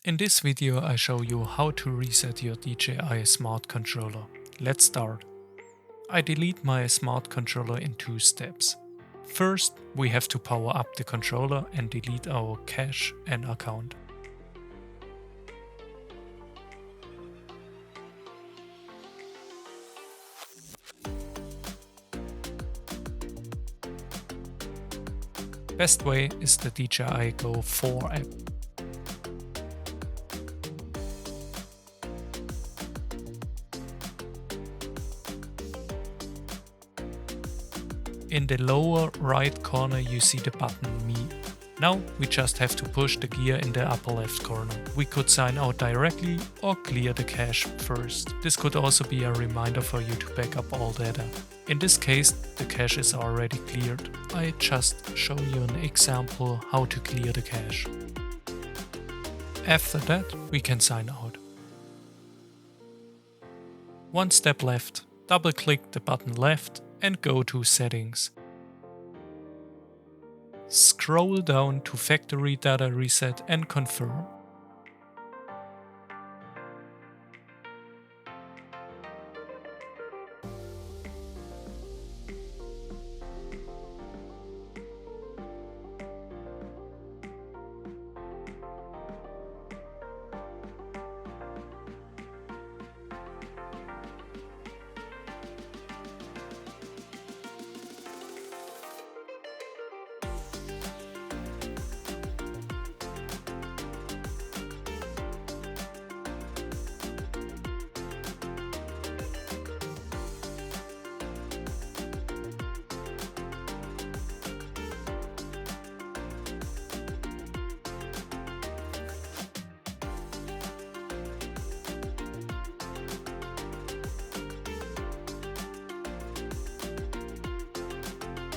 In this video I show you how to reset your DJI Smart Controller. Let's start. I delete my Smart Controller in 2 steps. First, we have to power up the controller and delete our cache and account. Best way is the DJI Go 4 app. In the lower right corner you see the button Me. Now we just have to push the gear in the upper left corner. We could sign out directly or clear the cache first. This could also be a reminder for you to back up all data. In this case the cache is already cleared. I just show you an example how to clear the cache. After that we can sign out. One step left. Double click the button left and go to Settings. Scroll down to Factory Data Reset and confirm.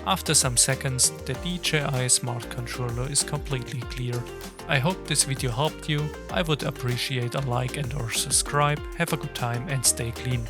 After some seconds, the DJI Smart Controller is completely cleared. I hope this video helped you. I would appreciate a like and or subscribe. Have a good time and stay clean.